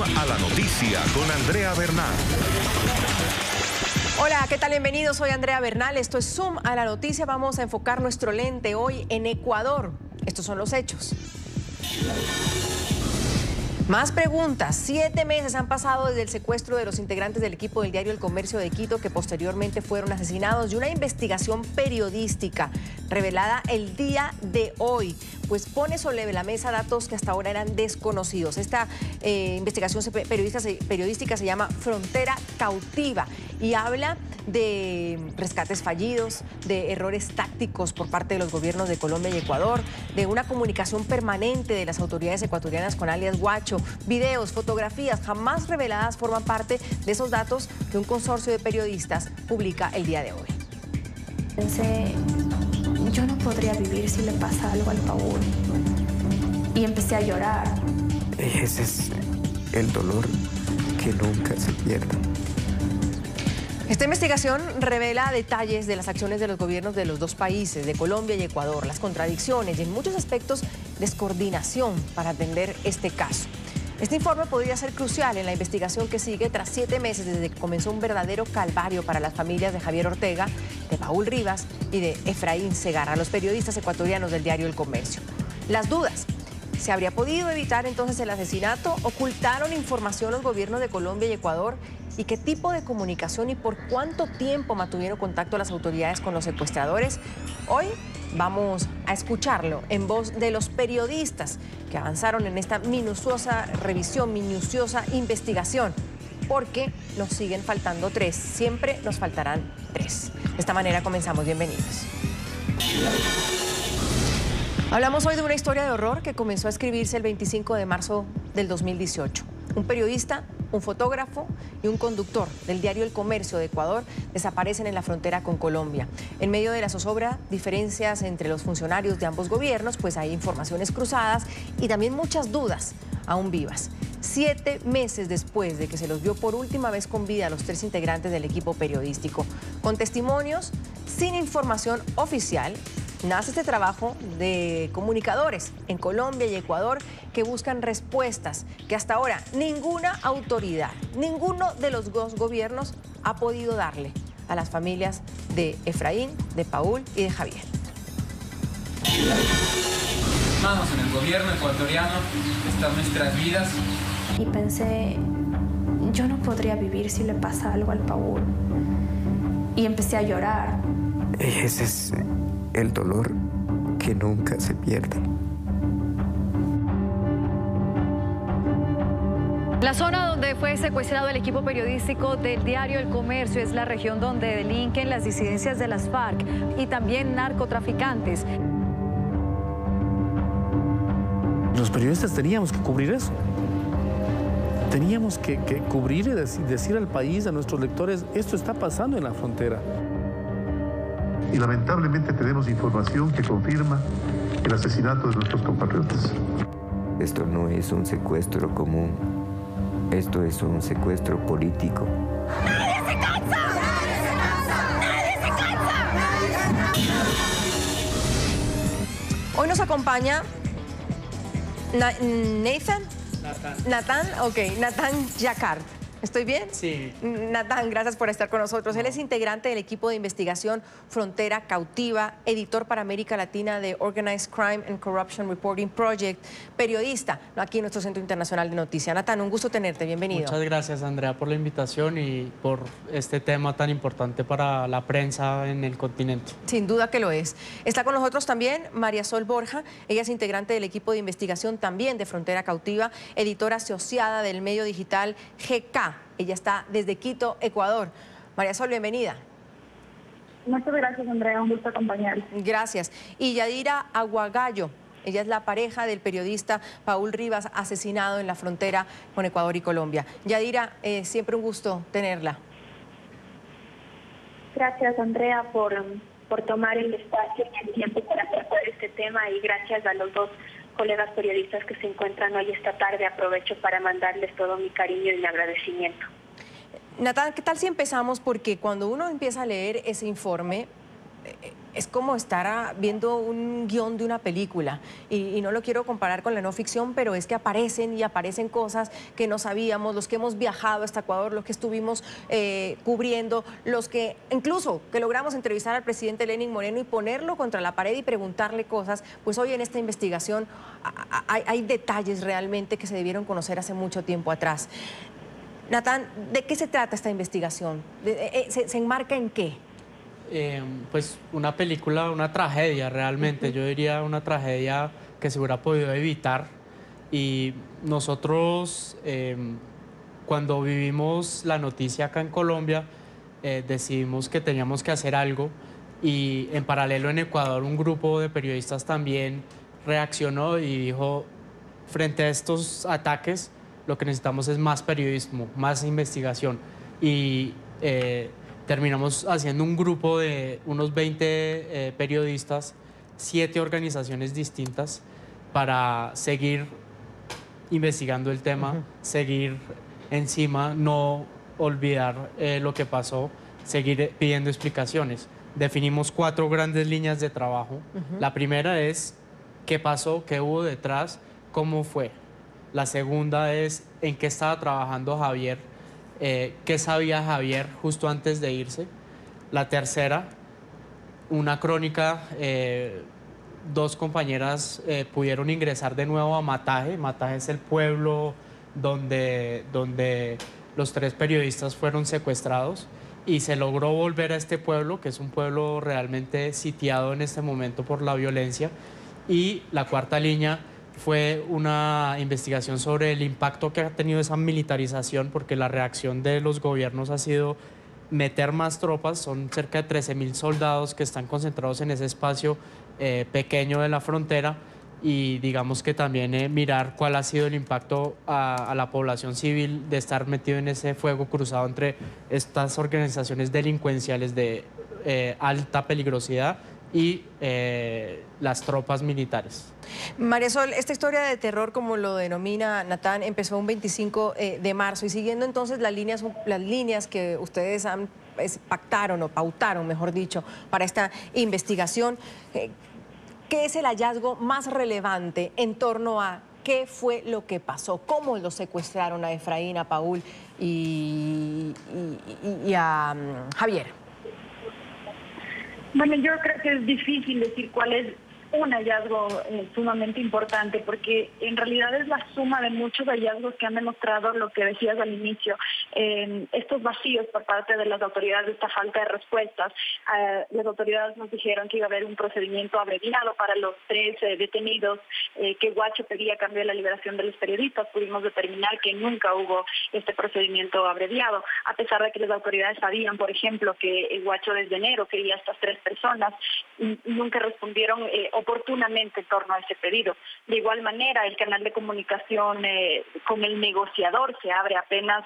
a la noticia con Andrea Bernal. Hola, ¿qué tal? Bienvenidos. Soy Andrea Bernal. Esto es Zoom a la noticia. Vamos a enfocar nuestro lente hoy en Ecuador. Estos son los hechos. Más preguntas. 7 meses han pasado desde el secuestro de los integrantes del equipo del diario El Comercio de Quito, que posteriormente fueron asesinados, y una investigación periodística revelada el día de hoy, pues pone sobre la mesa datos que hasta ahora eran desconocidos. Esta investigación periodística se llama Frontera Cautiva y habla de rescates fallidos, de errores tácticos por parte de los gobiernos de Colombia y Ecuador, de una comunicación permanente de las autoridades ecuatorianas con alias Guacho. Videos, fotografías jamás reveladas forman parte de esos datos que un consorcio de periodistas publica el día de hoy. Pensé, yo no podría vivir si le pasa algo al Paul. Y empecé a llorar. Ese es el dolor que nunca se pierde. Esta investigación revela detalles de las acciones de los gobiernos de los dos países, de Colombia y Ecuador, las contradicciones y en muchos aspectos descoordinación para atender este caso. Este informe podría ser crucial en la investigación que sigue tras 7 meses desde que comenzó un verdadero calvario para las familias de Javier Ortega, de Paul Rivas y de Efraín Segarra, los periodistas ecuatorianos del diario El Comercio. Las dudas. ¿Se habría podido evitar entonces el asesinato? ¿Ocultaron información los gobiernos de Colombia y Ecuador? ¿Y qué tipo de comunicación y por cuánto tiempo mantuvieron contacto las autoridades con los secuestradores? Hoy vamos a escucharlo en voz de los periodistas que avanzaron en esta minuciosa revisión, minuciosa investigación, porque nos siguen faltando 3, siempre nos faltarán 3. De esta manera comenzamos. Bienvenidos. Hablamos hoy de una historia de horror que comenzó a escribirse el 25 de marzo del 2018. Un periodista, un fotógrafo y un conductor del diario El Comercio de Ecuador desaparecen en la frontera con Colombia. En medio de la zozobra, diferencias entre los funcionarios de ambos gobiernos, pues hay informaciones cruzadas y también muchas dudas aún vivas. 7 meses después de que se los vio por última vez con vida a los 3 integrantes del equipo periodístico, con testimonios sin información oficial, nace este trabajo de comunicadores en Colombia y Ecuador que buscan respuestas que hasta ahora ninguna autoridad, ninguno de los dos gobiernos ha podido darle a las familias de Efraín, de Paul y de Javier. Manos en el gobierno ecuatoriano están nuestras vidas. Y pensé, yo no podría vivir si le pasa algo al Paul. Y empecé a llorar. Ese es el dolor que nunca se pierde. La zona donde fue secuestrado el equipo periodístico del diario El Comercio es la región donde delinquen las disidencias de las FARC y también narcotraficantes. Los periodistas teníamos que cubrir eso. Teníamos que cubrir y decir al país, a nuestros lectores, esto está pasando en la frontera. Y lamentablemente tenemos información que confirma el asesinato de nuestros compatriotas. Esto no es un secuestro común, esto es un secuestro político. ¡Nadie se cansa! ¡Nadie se cansa! ¡Nadie se cansa! ¡Nadie se cansa! Hoy nos acompaña Nathan Jacquard. ¿Estoy bien? Sí. Nathan, gracias por estar con nosotros. Él es integrante del equipo de investigación Frontera Cautiva, editor para América Latina de Organized Crime and Corruption Reporting Project, periodista aquí en nuestro Centro Internacional de Noticias. Nathan, un gusto tenerte, bienvenido. Muchas gracias, Andrea, por la invitación y por este tema tan importante para la prensa en el continente. Sin duda que lo es. Está con nosotros también María Sol Borja, ella es integrante del equipo de investigación también de Frontera Cautiva, editora asociada del medio digital GK. Ella está desde Quito, Ecuador. María Sol, bienvenida. Muchas gracias, Andrea. Un gusto acompañarles. Gracias. Y Yadira Aguagallo. Ella es la pareja del periodista Paul Rivas, asesinado en la frontera con Ecuador y Colombia. Yadira, siempre un gusto tenerla. Gracias, Andrea, por tomar el espacio y el tiempo para tratar este tema, y gracias a los dos colegas periodistas que se encuentran hoy esta tarde. Aprovecho para mandarles todo mi cariño y mi agradecimiento. Nathan, ¿qué tal si empezamos? Porque cuando uno empieza a leer ese informe, es como estar viendo un guión de una película y no lo quiero comparar con la no ficción, pero es que aparecen y aparecen cosas que no sabíamos, los que hemos viajado hasta Ecuador, los que estuvimos cubriendo, los que incluso que logramos entrevistar al presidente Lenín Moreno y ponerlo contra la pared y preguntarle cosas, pues hoy en esta investigación hay detalles realmente que se debieron conocer hace mucho tiempo atrás. Natán, ¿de qué se trata esta investigación? ¿Se enmarca en qué? Pues una película, una tragedia realmente, yo diría una tragedia que se hubiera podido evitar, y nosotros cuando vivimos la noticia acá en Colombia decidimos que teníamos que hacer algo, y en paralelo en Ecuador un grupo de periodistas también reaccionó y dijo: frente a estos ataques lo que necesitamos es más periodismo, más investigación, y terminamos haciendo un grupo de unos 20 periodistas, 7 organizaciones distintas, para seguir investigando el tema, seguir encima, no olvidar lo que pasó, seguir pidiendo explicaciones. Definimos 4 grandes líneas de trabajo. La primera es qué pasó, qué hubo detrás, cómo fue. La segunda es en qué estaba trabajando Javier, qué sabía Javier justo antes de irse. La tercera, una crónica, 2 compañeras pudieron ingresar de nuevo a Mataje. Mataje es el pueblo donde los 3 periodistas fueron secuestrados, y se logró volver a este pueblo, que es un pueblo realmente sitiado en este momento por la violencia. Y la cuarta línea fue una investigación sobre el impacto que ha tenido esa militarización, porque la reacción de los gobiernos ha sido meter más tropas. Son cerca de 13.000 soldados que están concentrados en ese espacio pequeño de la frontera, y digamos que también mirar cuál ha sido el impacto a la población civil de estar metido en ese fuego cruzado entre estas organizaciones delincuenciales de alta peligrosidad y las tropas militares. María Sol, esta historia de terror, como lo denomina Natán, empezó un 25 de marzo y siguiendo entonces las líneas que ustedes pactaron o pautaron, mejor dicho, para esta investigación, ¿qué es el hallazgo más relevante en torno a qué fue lo que pasó? ¿Cómo lo secuestraron a Efraín, a Paul y a Javier? Bueno, yo creo que es difícil decir cuál es un hallazgo sumamente importante, porque en realidad es la suma de muchos hallazgos que han demostrado lo que decías al inicio, estos vacíos por parte de las autoridades, esta falta de respuestas. Las autoridades nos dijeron que iba a haber un procedimiento abreviado para los 3 detenidos, que Guacho pedía cambio de la liberación de los periodistas. Pudimos determinar que nunca hubo este procedimiento abreviado, a pesar de que las autoridades sabían, por ejemplo, que Guacho desde enero quería a estas 3 personas, y nunca respondieron oportunamente en torno a ese pedido. De igual manera, el canal de comunicación con el negociador se abre apenas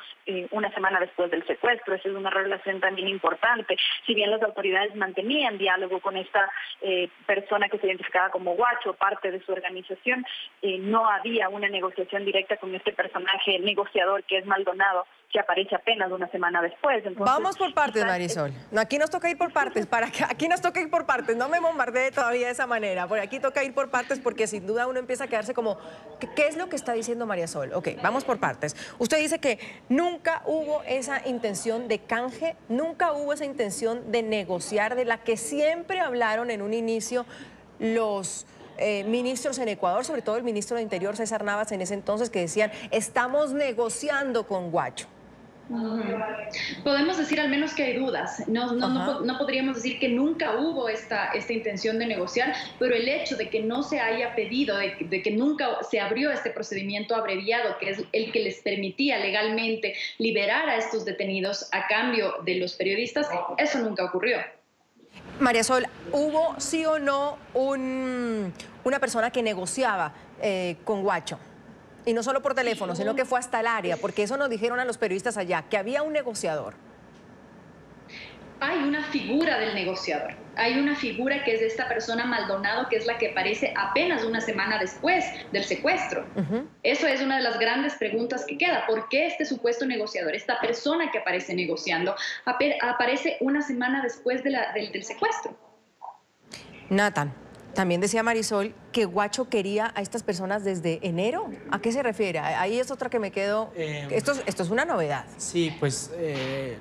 una semana después del secuestro. Esa es una relación también importante. Si bien las autoridades mantenían diálogo con esta persona que se identificaba como Guacho, parte de su organización, no había una negociación directa con este personaje negociador que es Maldonado, que aparece apenas una semana después. Entonces, vamos por partes, Marisol. No, aquí nos toca ir por partes. Aquí nos toca ir por partes. No me bombardee todavía de esa manera. Por aquí toca ir por partes, porque sin duda uno empieza a quedarse como, ¿qué es lo que está diciendo María Sol? Ok, vamos por partes. Usted dice que nunca hubo esa intención de canje, nunca hubo esa intención de negociar, de la que siempre hablaron en un inicio los ministros en Ecuador, sobre todo el ministro de Interior, César Navas, en ese entonces, que decían, estamos negociando con Guacho. Podemos decir al menos que hay dudas. No podríamos decir que nunca hubo esta intención de negociar, pero el hecho de que no se haya pedido, de que nunca se abrió este procedimiento abreviado, que es el que les permitía legalmente liberar a estos detenidos a cambio de los periodistas, eso nunca ocurrió. María Sol, ¿hubo sí o no una persona que negociaba con Guacho? Y no solo por teléfono, sino que fue hasta el área, porque eso nos dijeron a los periodistas allá, que había un negociador. Hay una figura del negociador, hay una figura que es de esta persona Maldonado, que es la que aparece apenas una semana después del secuestro. Eso es una de las grandes preguntas que queda. ¿Por qué este supuesto negociador, esta persona que aparece negociando, aparece una semana después del secuestro? Nathan, también decía Marisol que Guacho quería a estas personas desde enero. ¿A qué se refiere? Ahí es otra que me quedo... Esto es una novedad. Sí, pues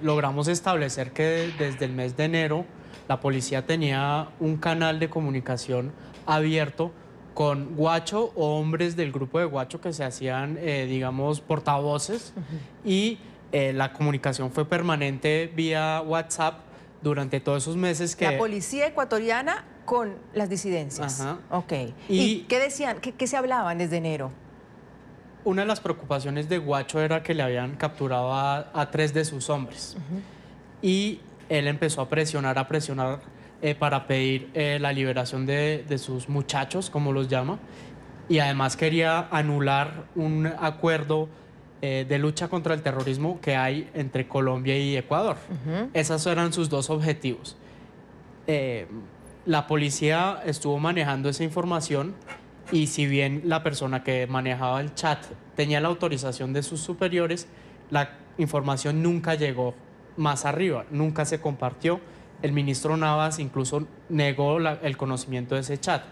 logramos establecer que desde el mes de enero la policía tenía un canal de comunicación abierto con Guacho o hombres del grupo de Guacho que se hacían, digamos, portavoces, y la comunicación fue permanente vía WhatsApp durante todos esos meses que... La policía ecuatoriana con las disidencias. Ajá. Ok. ¿Y qué decían? ¿Qué se hablaban desde enero? Una de las preocupaciones de Guacho era que le habían capturado a 3 de sus hombres. Y él empezó a presionar para pedir la liberación de sus muchachos, como los llama. Y además quería anular un acuerdo de lucha contra el terrorismo que hay entre Colombia y Ecuador. Esos eran sus 2 objetivos. La policía estuvo manejando esa información, y si bien la persona que manejaba el chat tenía la autorización de sus superiores, la información nunca llegó más arriba, nunca se compartió. El ministro Navas incluso negó el conocimiento de ese chat.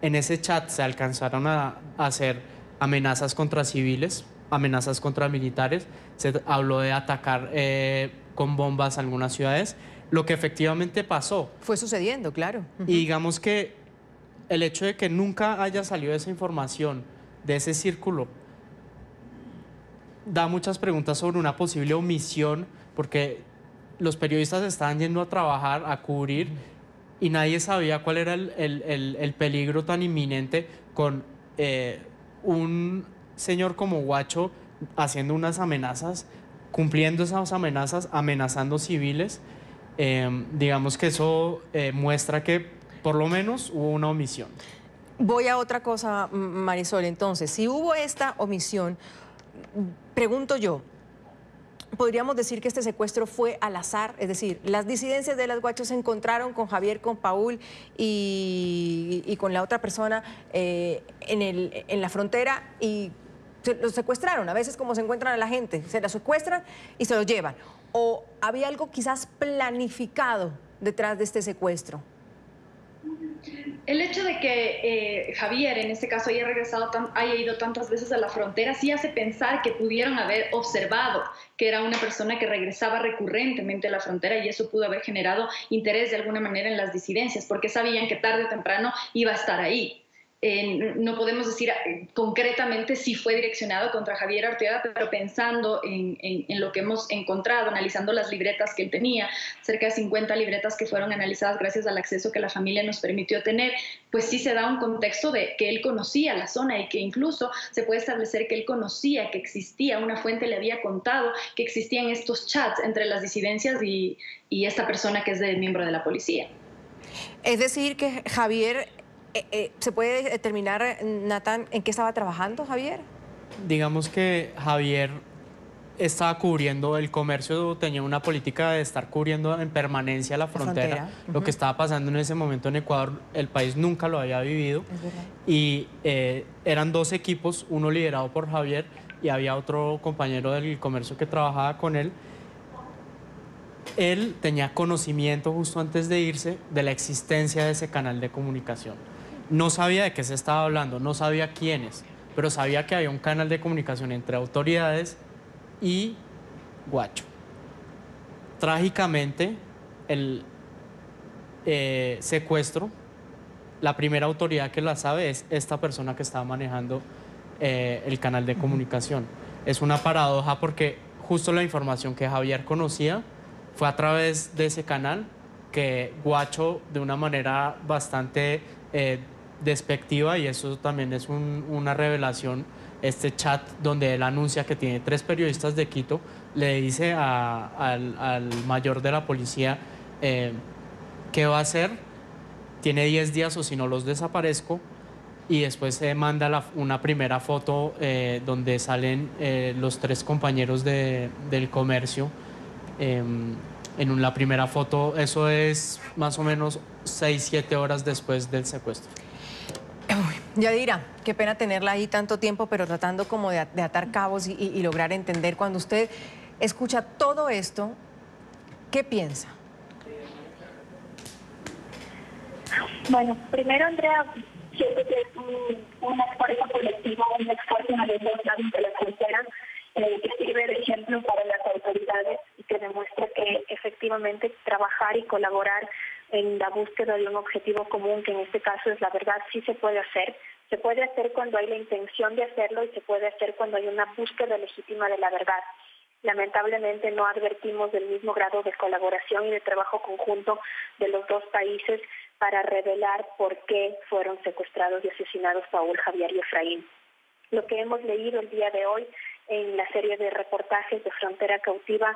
En ese chat se alcanzaron a hacer amenazas contra civiles, amenazas contra militares, se habló de atacar con bombas algunas ciudades, lo que efectivamente pasó. Fue sucediendo, claro. Y digamos que el hecho de que nunca haya salido esa información de ese círculo da muchas preguntas sobre una posible omisión, porque los periodistas estaban yendo a trabajar, a cubrir, y nadie sabía cuál era el peligro tan inminente con un señor como Guacho haciendo unas amenazas, cumpliendo esas amenazas, amenazando civiles. Digamos que eso muestra que por lo menos hubo una omisión. Voy a otra cosa, Marisol. Entonces, si hubo esta omisión, pregunto yo, ¿podríamos decir que este secuestro fue al azar? Es decir, las disidencias de las Guachos se encontraron con Javier, con Paul y con la otra persona en la frontera y los secuestraron. A veces, como se encuentran a la gente, se la secuestran y se los llevan. ¿O había algo quizás planificado detrás de este secuestro? El hecho de que Javier, en este caso, haya ido tantas veces a la frontera, sí hace pensar que pudieron haber observado que era una persona que regresaba recurrentemente a la frontera, y eso pudo haber generado interés de alguna manera en las disidencias, porque sabían que tarde o temprano iba a estar ahí. No podemos decir concretamente si fue direccionado contra Javier Arteaga, pero pensando en lo que hemos encontrado, analizando las libretas que él tenía, cerca de 50 libretas que fueron analizadas gracias al acceso que la familia nos permitió tener, pues sí se da un contexto de que él conocía la zona, y que incluso se puede establecer que él conocía que existía, una fuente le había contado que existían estos chats entre las disidencias y esta persona que es miembro de la policía. Es decir, que Javier... ¿Se puede determinar, Nathan, en qué estaba trabajando Javier? Digamos que Javier estaba cubriendo el comercio, tenía una política de estar cubriendo en permanencia la frontera. Lo que estaba pasando en ese momento en Ecuador, el país nunca lo había vivido. Y eran 2 equipos, uno liderado por Javier y había otro compañero del comercio que trabajaba con él. Él tenía conocimiento justo antes de irse de la existencia de ese canal de comunicación. No sabía de qué se estaba hablando, no sabía quiénes, pero sabía que había un canal de comunicación entre autoridades y Guacho. Trágicamente, el secuestro, la primera autoridad que la sabe es esta persona que estaba manejando el canal de comunicación. Es una paradoja porque justo la información que Javier conocía fue a través de ese canal que Guacho, de una manera bastante despectiva, y eso también es una revelación, este chat donde él anuncia que tiene 3 periodistas de Quito, le dice al mayor de la policía qué va a hacer, tiene 10 días o si no los desaparezco, y después se manda una primera foto donde salen los 3 compañeros del comercio. En la primera foto, eso es más o menos 6-7 horas después del secuestro. Yadira, qué pena tenerla ahí tanto tiempo, pero tratando como de atar cabos y lograr entender. Cuando usted escucha todo esto, ¿qué piensa? Bueno, primero, Andrea, siento que es un esfuerzo colectivo, un esfuerzo en los dos lados de la frontera, que sirve de ejemplo para las autoridades y que demuestra que efectivamente trabajar y colaborar en la búsqueda de un objetivo común, que en este caso es la verdad, sí se puede hacer. Se puede hacer cuando hay la intención de hacerlo y se puede hacer cuando hay una búsqueda legítima de la verdad. Lamentablemente no advertimos del mismo grado de colaboración y de trabajo conjunto de los dos países para revelar por qué fueron secuestrados y asesinados Paul, Javier y Efraín. Lo que hemos leído el día de hoy en la serie de reportajes de Frontera Cautiva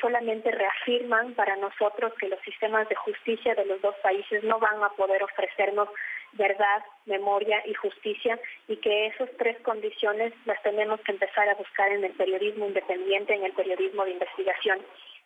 solamente reafirman para nosotros que los sistemas de justicia de los dos países no van a poder ofrecernos verdad, memoria y justicia, y que esas tres condiciones las tenemos que empezar a buscar en el periodismo independiente, en el periodismo de investigación.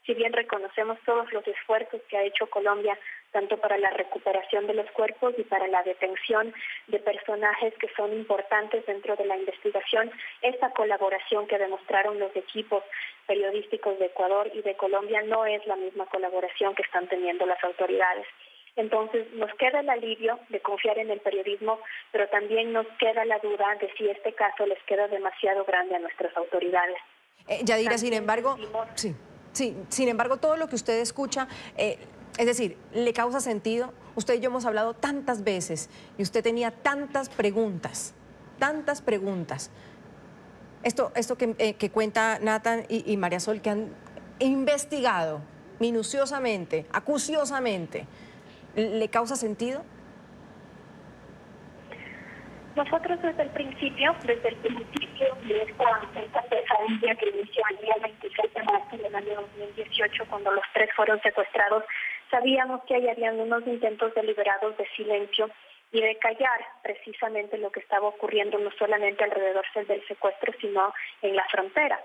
Si bien reconocemos todos los esfuerzos que ha hecho Colombia, tanto para la recuperación de los cuerpos y para la detención de personajes que son importantes dentro de la investigación, esta colaboración que demostraron los equipos periodísticos de Ecuador y de Colombia no es la misma colaboración que están teniendo las autoridades. Entonces, nos queda el alivio de confiar en el periodismo, pero también nos queda la duda de si este caso les queda demasiado grande a nuestras autoridades. Yadira, sin embargo, sin embargo, todo lo que usted escucha, es decir, ¿le causa sentido? Usted y yo hemos hablado tantas veces y usted tenía tantas preguntas. Esto que cuenta Nathan y María Sol, que han investigado minuciosamente, acuciosamente, ¿le causa sentido? Nosotros desde el principio de esta pesadilla que inició el día 26 de marzo del año 2018, cuando los tres fueron secuestrados, sabíamos que habían unos intentos deliberados de silencio y de callar precisamente lo que estaba ocurriendo no solamente alrededor del secuestro, sino en la frontera.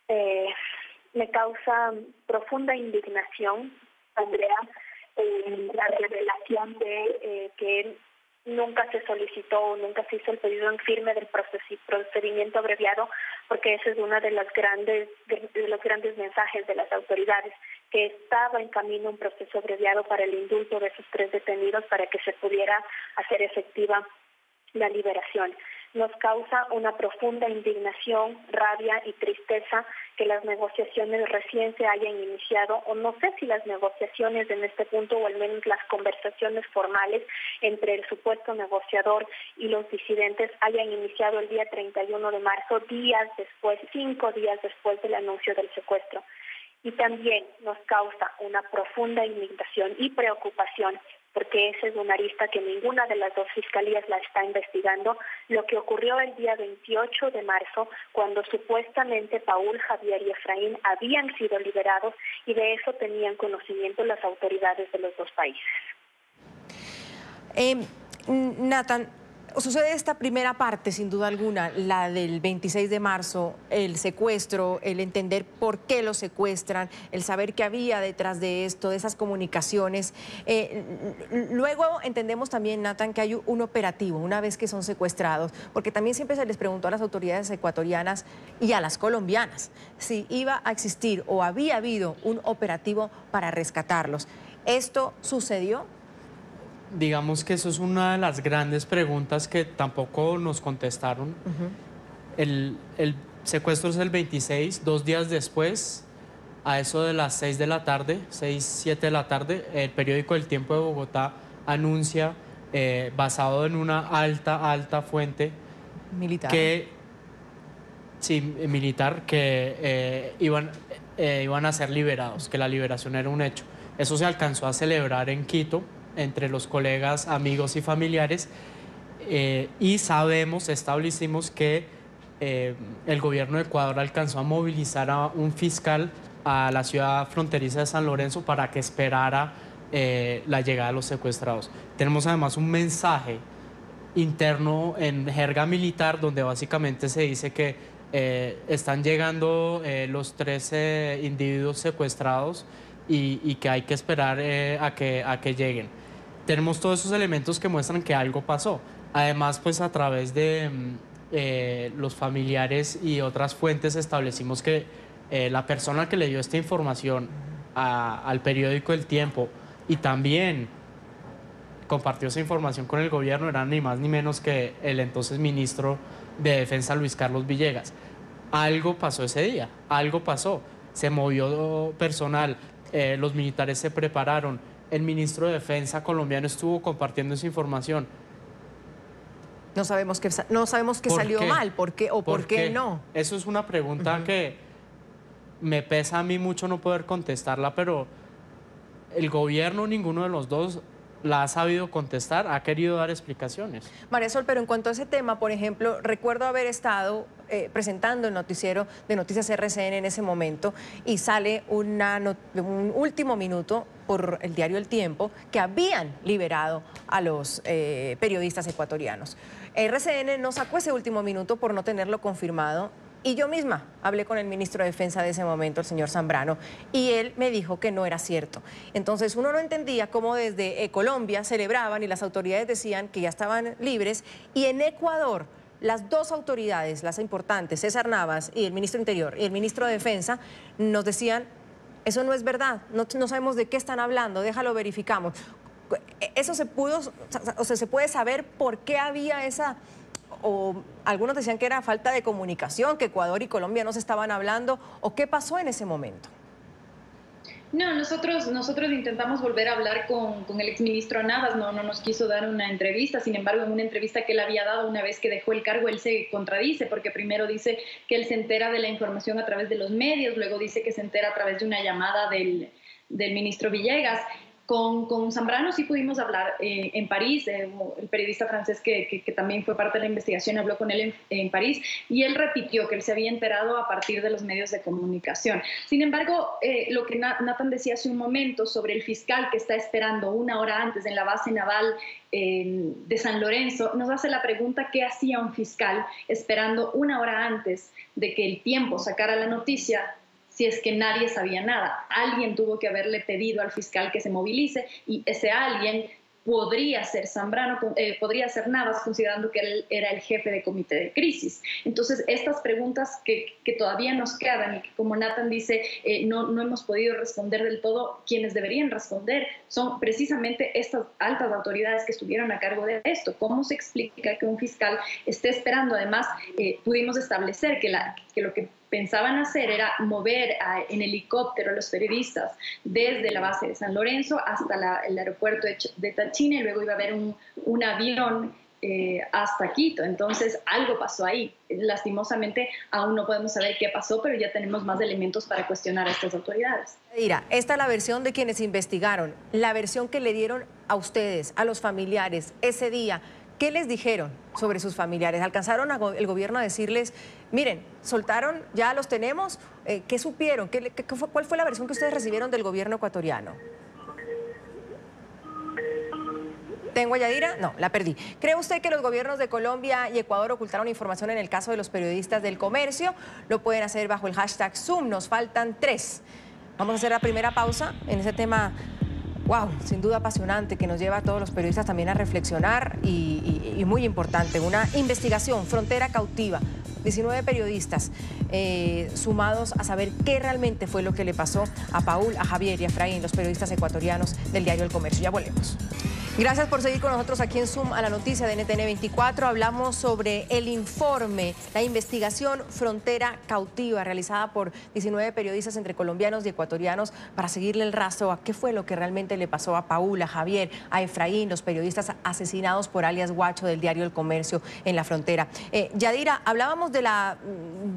Me causa profunda indignación, Andrea, la revelación de que nunca se solicitó, nunca se hizo el pedido en firme del procedimiento abreviado, porque ese es uno de los grandes mensajes de las autoridades, que estaba en camino un proceso abreviado para el indulto de esos tres detenidos para que se pudiera hacer efectiva la liberación. Nos causa una profunda indignación, rabia y tristeza que las negociaciones recién se hayan iniciado, o no sé si las negociaciones en este punto, o al menos las conversaciones formales entre el supuesto negociador y los disidentes hayan iniciado el día 31 de marzo, 5 días después del anuncio del secuestro. Y también nos causa una profunda indignación y preocupación, porque esa es una arista que ninguna de las dos fiscalías la está investigando, lo que ocurrió el día 28 de marzo, cuando supuestamente Paul, Javier y Efraín habían sido liberados, y de eso tenían conocimiento las autoridades de los dos países. Nathan, sucede esta primera parte, sin duda alguna, la del 26 de marzo, el secuestro, el entender por qué lo secuestran, el saber qué había detrás de esto, de esas comunicaciones. Luego entendemos también, Nathan, que hay un operativo una vez que son secuestrados, porque también siempre se les preguntó a las autoridades ecuatorianas y a las colombianas si iba a existir o había habido un operativo para rescatarlos. ¿Esto sucedió? Digamos que eso es una de las grandes preguntas que tampoco nos contestaron. El secuestro es el 26, 2 días después, a eso de las 6 de la tarde, 6, 7 de la tarde, el periódico El Tiempo de Bogotá anuncia, basado en una alta fuente militar, que iban a ser liberados, que la liberación era un hecho. Eso se alcanzó a celebrar en Quito, entre los colegas, amigos y familiares, y establecimos que el gobierno de Ecuador alcanzó a movilizar a un fiscal a la ciudad fronteriza de San Lorenzo para que esperara la llegada de los secuestrados. Tenemos además un mensaje interno en jerga militar donde básicamente se dice que están llegando los 13 individuos secuestrados y que hay que esperar a que lleguen. Tenemos todos esos elementos que muestran que algo pasó. Además, pues a través de los familiares y otras fuentes establecimos que la persona que le dio esta información al periódico El Tiempo y también compartió esa información con el gobierno era ni más ni menos que el entonces ministro de Defensa, Luis Carlos Villegas. Algo pasó ese día, algo pasó. Se movió personal, los militares se prepararon, el ministro de Defensa colombiano estuvo compartiendo esa información. No sabemos qué salió mal, ¿por qué o por qué no? Eso es una pregunta que me pesa a mí mucho no poder contestarla, pero el gobierno, ninguno de los dos, la ha sabido contestar, ha querido dar explicaciones. María Sol, pero en cuanto a ese tema, por ejemplo, recuerdo haber estado presentando el noticiero de Noticias RCN en ese momento y sale un último minuto por el diario El Tiempo que habían liberado a los periodistas ecuatorianos. RCN no sacó ese último minuto por no tenerlo confirmado. Y yo misma hablé con el ministro de Defensa de ese momento, el señor Zambrano, y él me dijo que no era cierto. Entonces uno no entendía cómo desde Colombia celebraban y las autoridades decían que ya estaban libres, y en Ecuador las dos autoridades, las importantes, César Navas y el ministro Interior y el ministro de Defensa, nos decían, eso no es verdad, no sabemos de qué están hablando, déjalo verificamos. Eso se pudo, o sea, se puede saber por qué había esa... o algunos decían que era falta de comunicación, que Ecuador y Colombia no se estaban hablando, o qué pasó en ese momento. No, nosotros intentamos volver a hablar con el exministro Navas, no nos quiso dar una entrevista. Sin embargo, en una entrevista que él había dado una vez que dejó el cargo, él se contradice, porque primero dice que él se entera de la información a través de los medios, luego dice que se entera a través de una llamada del ministro Villegas. Con Zambrano sí pudimos hablar en París, el periodista francés que también fue parte de la investigación habló con él en París, y él repitió que él se había enterado a partir de los medios de comunicación. Sin embargo, lo que Nathan decía hace un momento sobre el fiscal que está esperando una hora antes en la base naval de San Lorenzo, nos hace la pregunta: ¿qué hacía un fiscal esperando una hora antes de que El Tiempo sacara la noticia? Si es que nadie sabía nada. Alguien tuvo que haberle pedido al fiscal que se movilice, y ese alguien podría ser Zambrano, podría ser Navas, considerando que él era el jefe de comité de crisis. Entonces, estas preguntas que todavía nos quedan y que, como Nathan dice, no hemos podido responder del todo, quienes deberían responder son precisamente estas altas autoridades que estuvieron a cargo de esto. ¿Cómo se explica que un fiscal esté esperando? Además, pudimos establecer que lo que pensaban hacer era mover en helicóptero a los periodistas desde la base de San Lorenzo hasta el aeropuerto de Tachina, y luego iba a haber un avión hasta Quito. Entonces algo pasó ahí. Lastimosamente aún no podemos saber qué pasó, pero ya tenemos más elementos para cuestionar a estas autoridades. Mira, esta es la versión de quienes investigaron, la versión que le dieron a ustedes, a los familiares ese día. ¿Qué les dijeron sobre sus familiares? ¿Alcanzaron el gobierno a decirles, miren, soltaron, ya los tenemos? ¿Qué supieron? ¿Cuál fue la versión que ustedes recibieron del gobierno ecuatoriano? ¿Tengo a Yadira? No, la perdí. ¿Cree usted que los gobiernos de Colombia y Ecuador ocultaron información en el caso de los periodistas del comercio? Lo pueden hacer bajo el hashtag Zoom. Nos faltan 3. Vamos a hacer la primera pausa en ese tema. Wow, sin duda apasionante, que nos lleva a todos los periodistas también a reflexionar y muy importante, una investigación, Frontera Cautiva, 19 periodistas sumados a saber qué realmente fue lo que le pasó a Paul, a Javier y a Efraín, los periodistas ecuatorianos del diario El Comercio. Ya volvemos. Gracias por seguir con nosotros aquí en Zoom a la noticia de NTN 24. Hablamos sobre el informe, la investigación Frontera Cautiva, realizada por 19 periodistas entre colombianos y ecuatorianos para seguirle el rastro a qué fue lo que realmente le pasó a Paul, a Javier, a Efraín, los periodistas asesinados por alias Guacho del diario El Comercio en la frontera. Yadira, hablábamos de la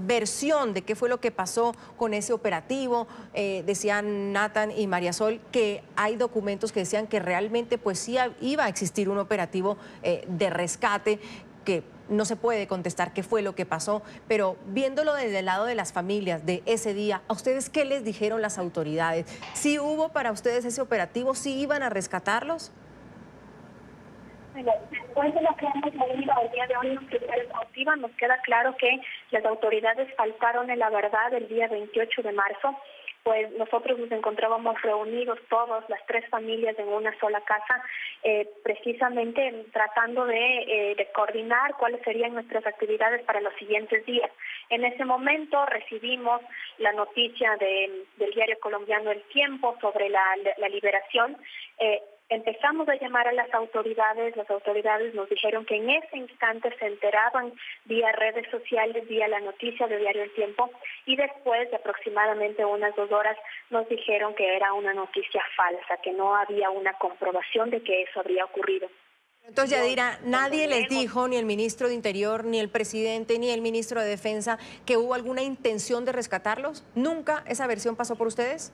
versión de qué fue lo que pasó con ese operativo. Decían Nathan y María Sol que hay documentos que decían que realmente pues sí iba a existir un operativo de rescate, que no se puede contestar qué fue lo que pasó, pero viéndolo desde el lado de las familias de ese día, ¿a ustedes qué les dijeron las autoridades? ¿Sí hubo para ustedes ese operativo? ¿Sí iban a rescatarlos? Después de lo que hemos leído el día de hoy en Frontera Cautiva, nos queda claro que las autoridades faltaron en la verdad el día 28 de marzo. Pues nosotros nos encontrábamos reunidos todos, las 3 familias en una sola casa, precisamente tratando de coordinar cuáles serían nuestras actividades para los siguientes días. En ese momento recibimos la noticia del diario colombiano El Tiempo sobre la liberación. Empezamos a llamar a las autoridades nos dijeron que en ese instante se enteraban vía redes sociales, vía la noticia de Diario El Tiempo, y después de aproximadamente unas 2 horas nos dijeron que era una noticia falsa, que no había una comprobación de que eso habría ocurrido. Entonces, Yadira, nadie les dijo, ni el ministro de Interior, ni el presidente, ni el ministro de Defensa, que hubo alguna intención de rescatarlos. ¿Nunca esa versión pasó por ustedes?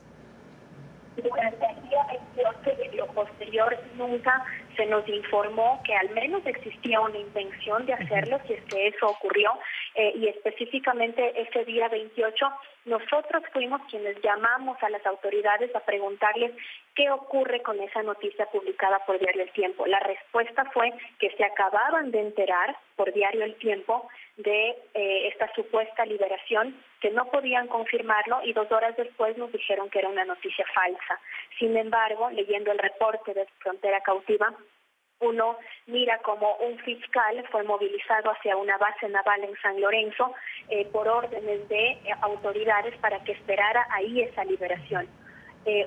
Durante el día 28 y lo posterior nunca se nos informó que al menos existía una intención de hacerlo, si es que eso ocurrió, y específicamente ese día 28 nosotros fuimos quienes llamamos a las autoridades a preguntarles qué ocurre con esa noticia publicada por Diario El Tiempo. La respuesta fue que se acababan de enterar por Diario El Tiempo de esta supuesta liberación, que no podían confirmarlo, y 2 horas después nos dijeron que era una noticia falsa. Sin embargo, leyendo el reporte de Frontera Cautiva, uno mira como un fiscal fue movilizado hacia una base naval en San Lorenzo por órdenes de autoridades para que esperara ahí esa liberación.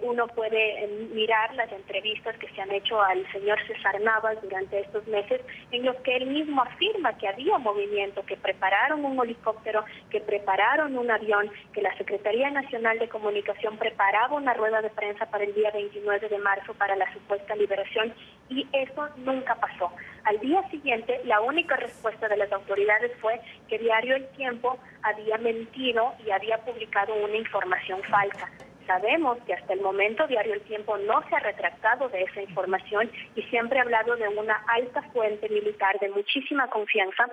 Uno puede mirar las entrevistas que se han hecho al señor César Navas durante estos meses, en los que él mismo afirma que había movimiento, que prepararon un helicóptero, que prepararon un avión, que la Secretaría Nacional de Comunicación preparaba una rueda de prensa para el día 29 de marzo para la supuesta liberación, y eso nunca pasó. Al día siguiente, la única respuesta de las autoridades fue que Diario El Tiempo había mentido y había publicado una información falsa. Sabemos que hasta el momento Diario El Tiempo no se ha retractado de esa información y siempre ha hablado de una alta fuente militar de muchísima confianza,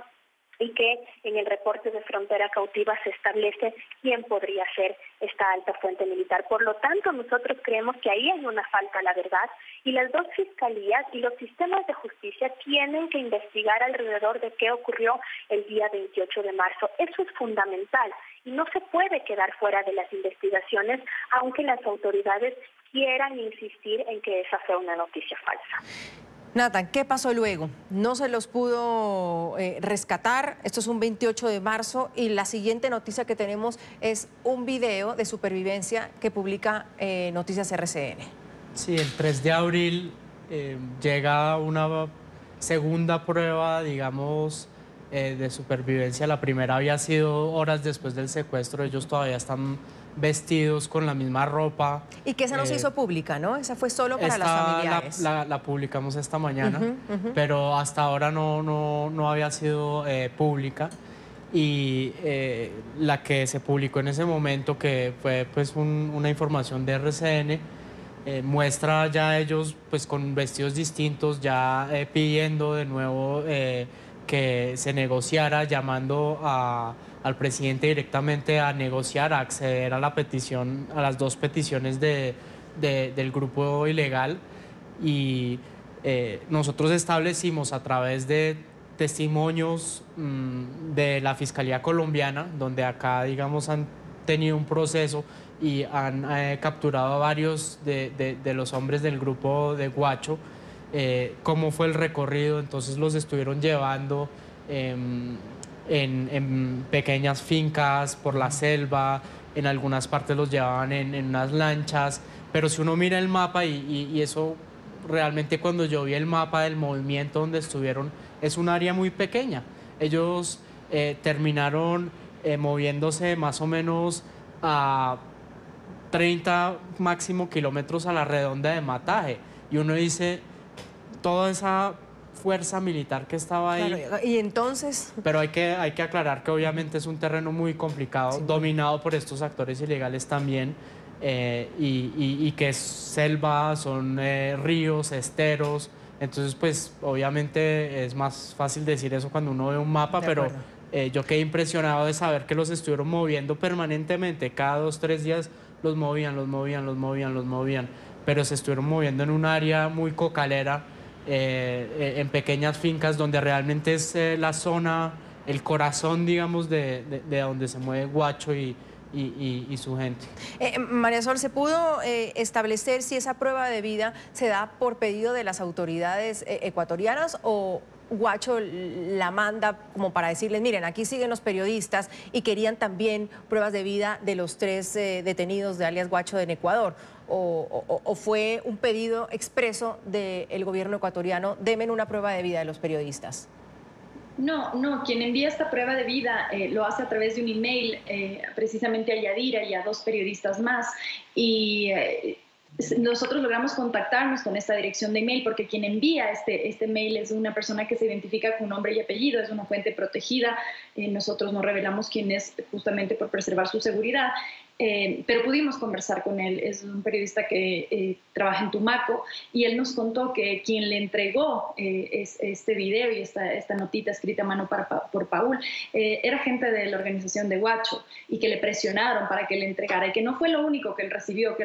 y que en el reporte de Frontera Cautiva se establece quién podría ser esta alta fuente militar. Por lo tanto, nosotros creemos que ahí hay una falta a la verdad, y las dos fiscalías y los sistemas de justicia tienen que investigar alrededor de qué ocurrió el día 28 de marzo. Eso es fundamental y no se puede quedar fuera de las investigaciones, aunque las autoridades quieran insistir en que esa fue una noticia falsa. Nathan, ¿qué pasó luego? No se los pudo rescatar. Esto es un 28 de marzo y la siguiente noticia que tenemos es un video de supervivencia que publica Noticias RCN. Sí, el 3 de abril llega una segunda prueba, digamos, de supervivencia. La primera había sido horas después del secuestro. Ellos todavía están vestidos con la misma ropa. Y que esa no se hizo pública, ¿no? Esa fue solo para las familiares. La publicamos esta mañana, pero hasta ahora no había sido pública. Y la que se publicó en ese momento, que fue pues una información de RCN, muestra ya ellos pues con vestidos distintos, ya pidiendo de nuevo que se negociara, llamando al presidente directamente a negociar, a acceder a la petición, a las 2 peticiones del grupo ilegal. Y nosotros establecimos a través de testimonios de la Fiscalía colombiana, donde acá, digamos, han tenido un proceso y han capturado a varios de los hombres del grupo de Guacho, cómo fue el recorrido. Entonces los estuvieron llevando en pequeñas fincas por la selva, en algunas partes los llevaban en unas lanchas, pero si uno mira el mapa y eso realmente, cuando yo vi el mapa del movimiento donde estuvieron, es un área muy pequeña. Ellos terminaron moviéndose más o menos a 30 máximo kilómetros a la redonda de Mataje, y uno dice, toda esa fuerza militar que estaba ahí. Claro, y entonces... Pero hay que aclarar que obviamente es un terreno muy complicado, sí, dominado por estos actores ilegales también, y que es selva, son ríos, esteros. Entonces, pues obviamente es más fácil decir eso cuando uno ve un mapa, pero yo quedé impresionado de saber que los estuvieron moviendo permanentemente. Cada 2 o 3 días los movían, pero se estuvieron moviendo en un área muy cocalera, en pequeñas fincas donde realmente es la zona, el corazón, digamos, de donde se mueve Guacho y su gente. María Sol, ¿se pudo establecer si esa prueba de vida se da por pedido de las autoridades ecuatorianas o Guacho la manda como para decirles, miren, aquí siguen los periodistas y querían también pruebas de vida de los 3 detenidos de alias Guacho en Ecuador? ¿O fue un pedido expreso del gobierno ecuatoriano, denme una prueba de vida de los periodistas? No, quien envía esta prueba de vida lo hace a través de un email precisamente a Yadira y a 2 periodistas más, y nosotros logramos contactarnos con esta dirección de email porque quien envía este mail es una persona que se identifica con nombre y apellido, es una fuente protegida, nosotros no revelamos quién es justamente por preservar su seguridad. Pero pudimos conversar con él, es un periodista que trabaja en Tumaco, y él nos contó que quien le entregó este video y esta notita escrita a mano por Paul era gente de la organización de Guacho, y que le presionaron para que le entregara, y que no fue lo único que él recibió,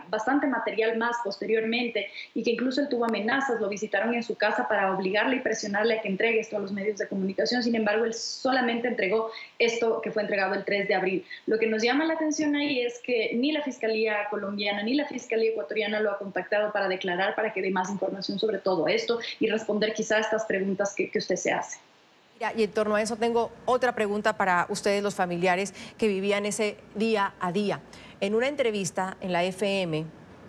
bastante material más posteriormente, y que incluso él tuvo amenazas, lo visitaron en su casa para obligarle y presionarle a que entregue esto a los medios de comunicación. Sin embargo, él solamente entregó esto que fue entregado el 3 de abril. Lo que nos llama la atención ahí es que ni la Fiscalía colombiana ni la Fiscalía ecuatoriana lo ha contactado para declarar, para que dé más información sobre todo esto y responder quizá a estas preguntas que usted se hace. Mira, y en torno a eso tengo otra pregunta para ustedes, los familiares que vivían ese día a día. En una entrevista en la FM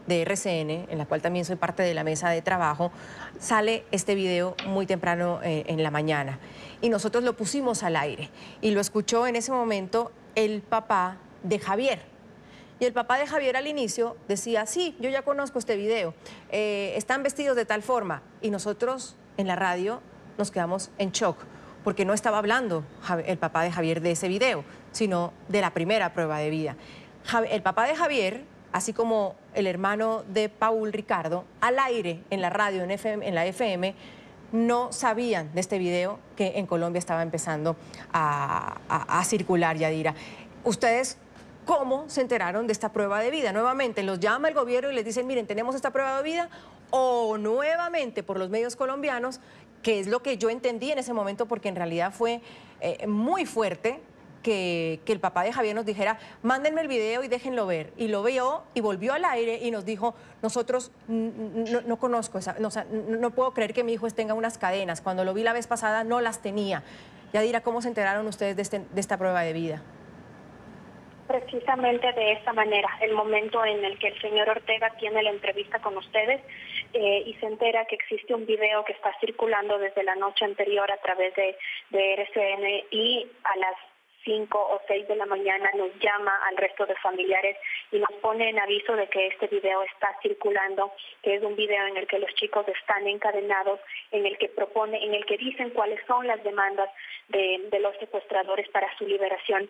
de RCN, en la cual también soy parte de la mesa de trabajo, sale este video muy temprano en la mañana. Y nosotros lo pusimos al aire. Y lo escuchó en ese momento el papá de Javier. Y el papá de Javier al inicio decía, sí, yo ya conozco este video, están vestidos de tal forma. Y nosotros en la radio nos quedamos en shock, porque no estaba hablando el papá de Javier de ese video, sino de la primera prueba de vida. El papá de Javier, así como el hermano de Paul, Ricardo, al aire en la radio, en la FM, no sabían de este video que en Colombia estaba empezando a circular, Yadira. ¿Ustedes cómo se enteraron de esta prueba de vida? ¿Nuevamente los llama el gobierno y les dicen, miren, tenemos esta prueba de vida? ¿O nuevamente por los medios colombianos, que es lo que yo entendí en ese momento, porque en realidad fue muy fuerte que el papá de Javier nos dijera, mándenme el video y déjenlo ver? Y lo vio y volvió al aire y nos dijo, nosotros no conozco esa, no puedo creer que mi hijo tenga unas cadenas. Cuando lo vi la vez pasada no las tenía. Yadira, ¿cómo se enteraron ustedes de esta prueba de vida? Precisamente de esta manera, el momento en el que el señor Ortega tiene la entrevista con ustedes y se entera que existe un video que está circulando desde la noche anterior a través de RCN, y a las 5 o 6 de la mañana nos llama al resto de familiares y nos pone en aviso de que este video está circulando, que es un video en el que los chicos están encadenados, en el que dicen cuáles son las demandas de los secuestradores para su liberación.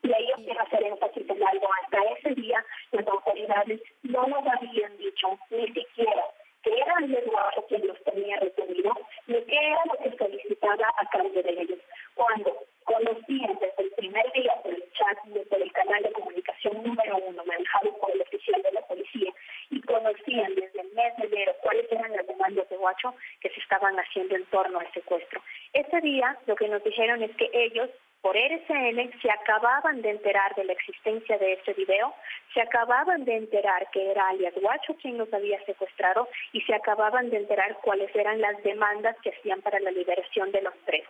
Y ahí yo quiero hacer énfasis en algo. Hasta ese día las autoridades no nos habían dicho ni siquiera que era el Guacho quien los tenía retenidos, ni qué era lo que solicitaba a cambio de ellos. Cuando conocían desde el primer día por el chat, desde el canal de comunicación número 1 manejado por el oficial de la policía, y conocían desde el mes de enero cuáles eran las demandas de Guacho que se estaban haciendo en torno al secuestro. Ese día lo que nos dijeron es que ellos, por RCN, se acababan de enterar de la existencia de ese video, se acababan de enterar que era alias Guacho quien los había secuestrado, y se acababan de enterar cuáles eran las demandas que hacían para la liberación de los 3.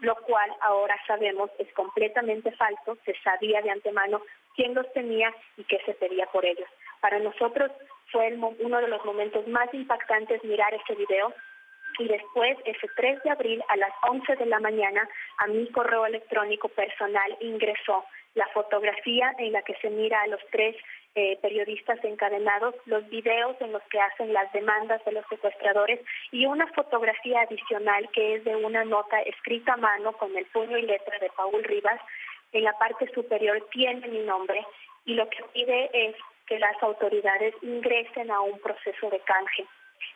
Lo cual ahora sabemos es completamente falso. Se sabía de antemano quién los tenía y qué se pedía por ellos. Para nosotros fue uno de los momentos más impactantes mirar ese video. Y después, ese 3 de abril a las 11 de la mañana, a mi correo electrónico personal ingresó la fotografía en la que se mira a los 3 periodistas encadenados, los videos en los que hacen las demandas de los secuestradores, y una fotografía adicional que es de una nota escrita a mano con el puño y letra de Paul Rivas. En la parte superior tiene mi nombre, y lo que pide es que las autoridades ingresen a un proceso de canje.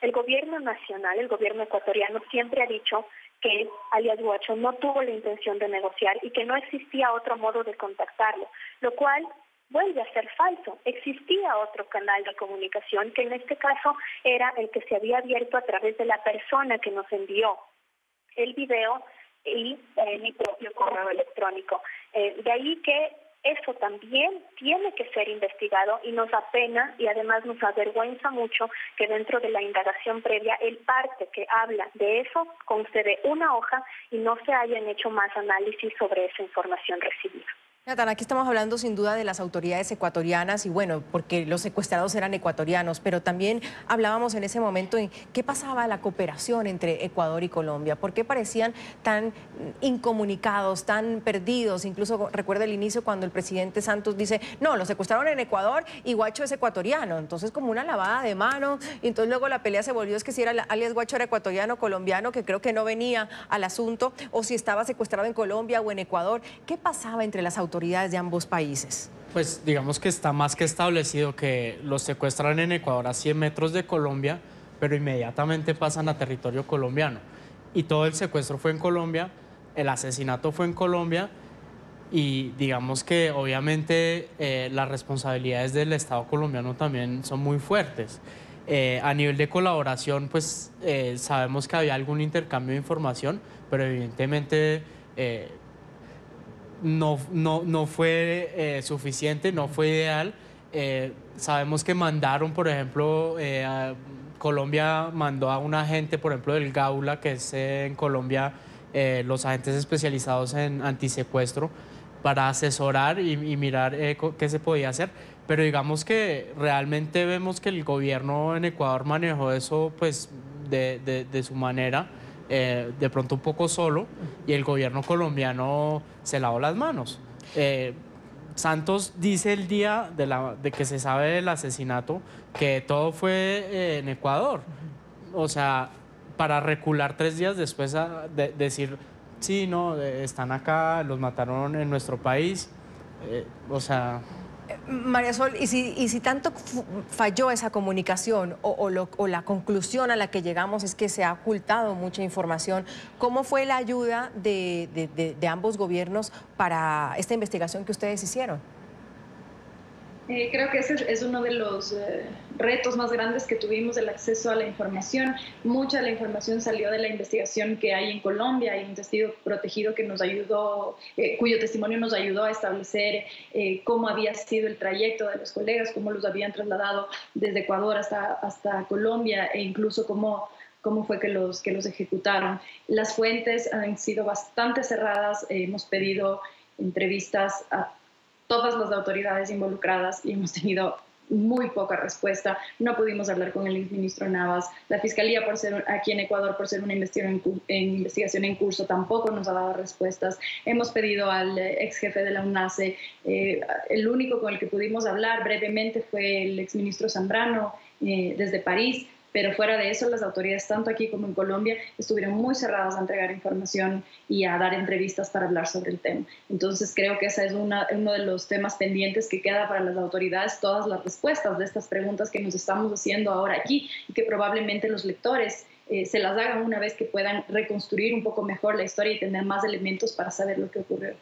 El gobierno nacional, el gobierno ecuatoriano, siempre ha dicho que alias Guacho no tuvo la intención de negociar y que no existía otro modo de contactarlo, lo cual vuelve a ser falso. Existía otro canal de comunicación, que en este caso era el que se había abierto a través de la persona que nos envió el video y mi propio correo electrónico. De ahí que eso también tiene que ser investigado y nos apena y además nos avergüenza mucho que dentro de la indagación previa el parte que habla de eso conste de una hoja y no se hayan hecho más análisis sobre esa información recibida. Nathan, aquí estamos hablando sin duda de las autoridades ecuatorianas y bueno, porque los secuestrados eran ecuatorianos, pero también hablábamos en ese momento en qué pasaba la cooperación entre Ecuador y Colombia, por qué parecían tan incomunicados, tan perdidos. Incluso recuerda el inicio cuando el presidente Santos dice, no, los secuestraron en Ecuador y Guacho es ecuatoriano, entonces como una lavada de manos, y entonces luego la pelea se volvió, es que si era alias Guacho era ecuatoriano, colombiano, que creo que no venía al asunto, o si estaba secuestrado en Colombia o en Ecuador. ¿Qué pasaba entre las autoridades de ambos países? Pues digamos que está más que establecido que los secuestran en Ecuador a 100 metros de Colombia, pero inmediatamente pasan a territorio colombiano. Y todo el secuestro fue en Colombia, el asesinato fue en Colombia y digamos que obviamente las responsabilidades del Estado colombiano también son muy fuertes. A nivel de colaboración, pues sabemos que había algún intercambio de información, pero evidentemente no fue suficiente, no fue ideal. Sabemos que mandaron, por ejemplo, Colombia mandó a un agente, por ejemplo, del Gaula, que es en Colombia los agentes especializados en antisecuestro, para asesorar y mirar qué se podía hacer. Pero digamos que realmente vemos que el gobierno en Ecuador manejó eso pues de su manera. De pronto un poco solo, y el gobierno colombiano se lavó las manos. Santos dice el día de que se sabe del asesinato que todo fue en Ecuador. O sea, para recular 3 días después de decir, sí, no, están acá, los mataron en nuestro país. O sea... María Sol, ¿y si tanto falló esa comunicación o la conclusión a la que llegamos es que se ha ocultado mucha información, ¿cómo fue la ayuda de ambos gobiernos para esta investigación que ustedes hicieron? Creo que ese es uno de los retos más grandes que tuvimos, el acceso a la información. Mucha de la información salió de la investigación que hay en Colombia. Hay un testigo protegido que nos ayudó, cuyo testimonio nos ayudó a establecer cómo había sido el trayecto de los colegas, cómo los habían trasladado desde Ecuador hasta Colombia e incluso cómo fue que los ejecutaron. Las fuentes han sido bastante cerradas. Hemos pedido entrevistas a todas las autoridades involucradas y hemos tenido muy poca respuesta. No pudimos hablar con el exministro Navas. La Fiscalía, por ser aquí en Ecuador, por ser una investigación en curso, tampoco nos ha dado respuestas. Hemos pedido al ex jefe de la UNACE. El único con el que pudimos hablar brevemente fue el exministro Zambrano desde París. Pero fuera de eso, las autoridades, tanto aquí como en Colombia, estuvieron muy cerradas a entregar información y a dar entrevistas para hablar sobre el tema. Entonces, creo que ese es uno de los temas pendientes que queda para las autoridades, todas las respuestas de estas preguntas que nos estamos haciendo ahora aquí y que probablemente los lectores se las hagan una vez que puedan reconstruir un poco mejor la historia y tener más elementos para saber lo que ocurrió.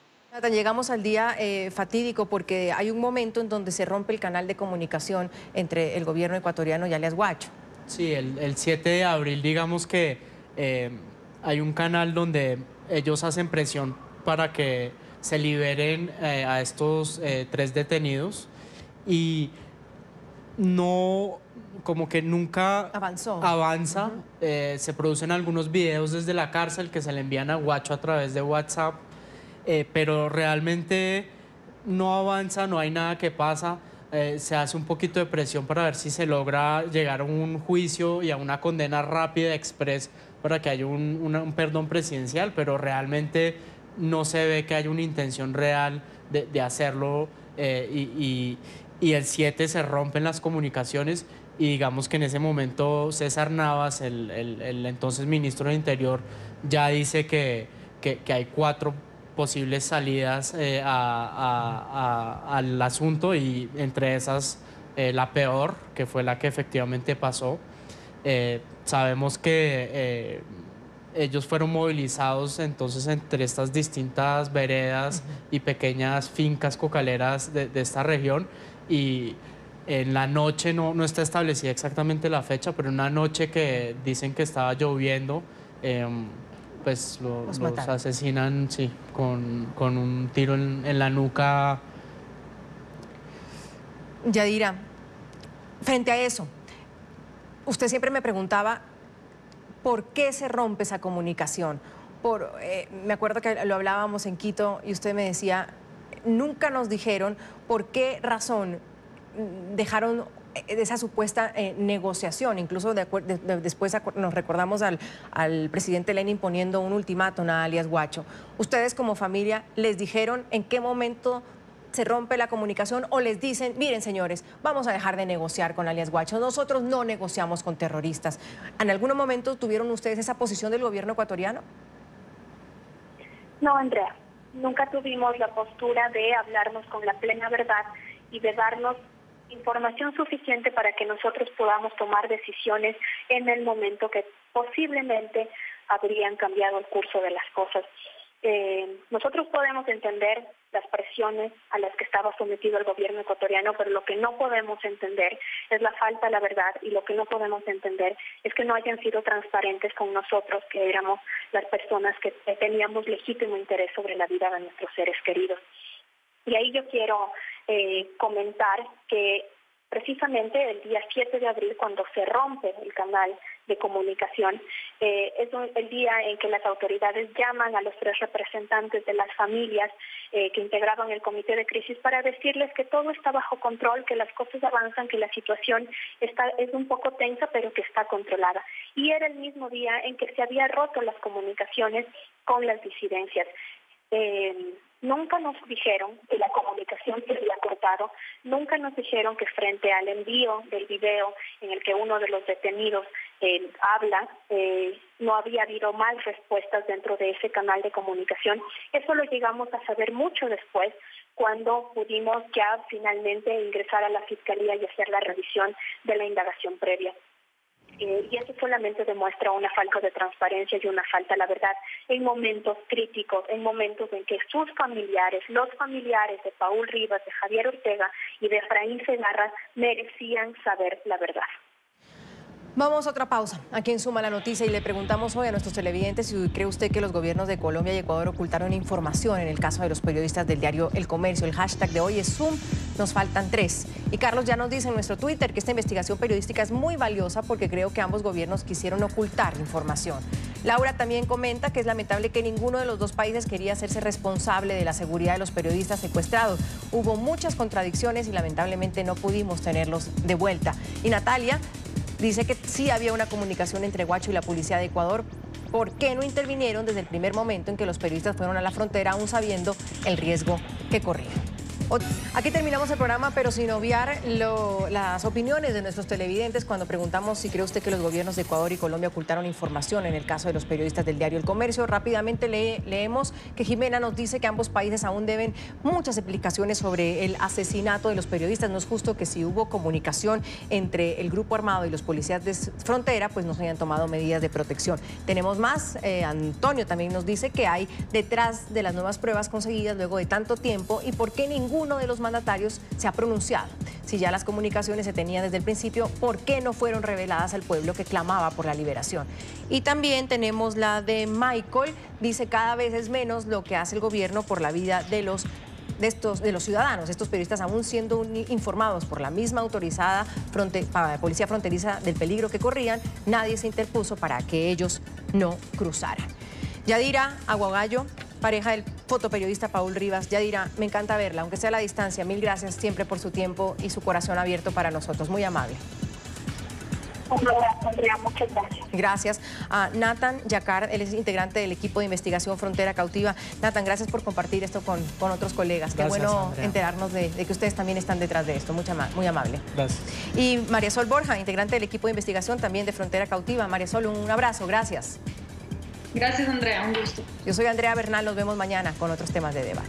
Llegamos al día fatídico porque hay un momento en donde se rompe el canal de comunicación entre el gobierno ecuatoriano y alias Guacho. Sí, el 7 de abril, digamos que hay un canal donde ellos hacen presión para que se liberen a estos 3 detenidos y no, como que nunca avanza. Se producen algunos videos desde la cárcel que se le envían a Guacho a través de WhatsApp, pero realmente no avanza, no hay nada que pasa. Se hace un poquito de presión para ver si se logra llegar a un juicio y a una condena rápida, express, para que haya un perdón presidencial, pero realmente no se ve que haya una intención real de hacerlo y el 7 se rompen las comunicaciones y digamos que en ese momento César Navas, el entonces ministro del Interior, ya dice que hay 4 posibles salidas al asunto y entre esas la peor, que fue la que efectivamente pasó. Sabemos que ellos fueron movilizados entonces entre estas distintas veredas y pequeñas fincas cocaleras de esta región y en la noche, no está establecida exactamente la fecha, pero en una noche que dicen que estaba lloviendo, pues los asesinan, sí, con un tiro en la nuca Yadira, frente a eso, usted siempre me preguntaba por qué se rompe esa comunicación. Me acuerdo que lo hablábamos en Quito y usted me decía, nunca nos dijeron por qué razón dejaron esa supuesta negociación. Incluso después nos recordamos al presidente Lenin poniendo un ultimátum a alias Guacho. ¿Ustedes como familia les dijeron en qué momento se rompe la comunicación o les dicen, miren señores, vamos a dejar de negociar con alias Guacho, nosotros no negociamos con terroristas? ¿En algún momento tuvieron ustedes esa posición del gobierno ecuatoriano? No, Andrea, nunca tuvimos la postura de hablarnos con la plena verdad y de darnos información suficiente para que nosotros podamos tomar decisiones en el momento que posiblemente habrían cambiado el curso de las cosas. Nosotros podemos entender las presiones a las que estaba sometido el gobierno ecuatoriano, pero lo que no podemos entender es la falta de la verdad, y lo que no podemos entender es que no hayan sido transparentes con nosotros, que éramos las personas que teníamos legítimo interés sobre la vida de nuestros seres queridos. Y ahí yo quiero comentar que precisamente el día 7 de abril, cuando se rompe el canal de comunicación, es el día en que las autoridades llaman a los 3 representantes de las familias que integraban el comité de crisis para decirles que todo está bajo control, que las cosas avanzan, que la situación es un poco tensa, pero que está controlada. Y era el mismo día en que se había roto las comunicaciones con las disidencias. Nunca nos dijeron que la comunicación se había cortado, nunca nos dijeron que frente al envío del video en el que uno de los detenidos habla, no había habido mal respuestas dentro de ese canal de comunicación. Eso lo llegamos a saber mucho después, cuando pudimos ya finalmente ingresar a la Fiscalía y hacer la revisión de la indagación previa. Y eso solamente demuestra una falta de transparencia y una falta, la verdad, en momentos críticos, en momentos en que sus familiares, los familiares de Paul Rivas, de Javier Ortega y de Efraín Segarra merecían saber la verdad. Vamos a otra pausa aquí en Suma la Noticia y le preguntamos hoy a nuestros televidentes si cree usted que los gobiernos de Colombia y Ecuador ocultaron información en el caso de los periodistas del diario El Comercio. El hashtag de hoy es Zoom, nos faltan 3. Y Carlos ya nos dice en nuestro Twitter que esta investigación periodística es muy valiosa porque creo que ambos gobiernos quisieron ocultar información. Laura también comenta que es lamentable que ninguno de los dos países quería hacerse responsable de la seguridad de los periodistas secuestrados. Hubo muchas contradicciones y lamentablemente no pudimos tenerlos de vuelta. Y Natalia dice que sí había una comunicación entre Guacho y la policía de Ecuador. ¿Por qué no intervinieron desde el primer momento en que los periodistas fueron a la frontera, aún sabiendo el riesgo que corrían? Aquí terminamos el programa, pero sin obviar las opiniones de nuestros televidentes cuando preguntamos si cree usted que los gobiernos de Ecuador y Colombia ocultaron información en el caso de los periodistas del diario El Comercio. Rápidamente leemos que Jimena nos dice que ambos países aún deben muchas explicaciones sobre el asesinato de los periodistas. No es justo que si hubo comunicación entre el grupo armado y los policías de frontera, pues no se hayan tomado medidas de protección. Tenemos más. Antonio también nos dice que hay detrás de las nuevas pruebas conseguidas luego de tanto tiempo y por qué ninguno de los mandatarios se ha pronunciado. Si ya las comunicaciones se tenían desde el principio, ¿por qué no fueron reveladas al pueblo que clamaba por la liberación? Y también tenemos la de Michael, dice cada vez es menos lo que hace el gobierno por la vida de los ciudadanos. Estos periodistas aún siendo informados por la misma autorizada policía fronteriza del peligro que corrían, nadie se interpuso para que ellos no cruzaran. Yadira Aguagallo, pareja del fotoperiodista Paul Rivas. Yadira, me encanta verla, aunque sea a la distancia. Mil gracias siempre por su tiempo y su corazón abierto para nosotros. Muy amable. Andrea, muchas gracias. Gracias a Nathan Yacar, él es integrante del equipo de investigación Frontera Cautiva. Nathan, gracias por compartir esto con otros colegas. Qué bueno, Andrea, enterarnos de que ustedes también están detrás de esto. Muy amable. Gracias. Y María Sol Borja, integrante del equipo de investigación también de Frontera Cautiva. María Sol, un abrazo. Gracias. Gracias, Andrea. Un gusto. Yo soy Andrea Bernal. Nos vemos mañana con otros temas de debate.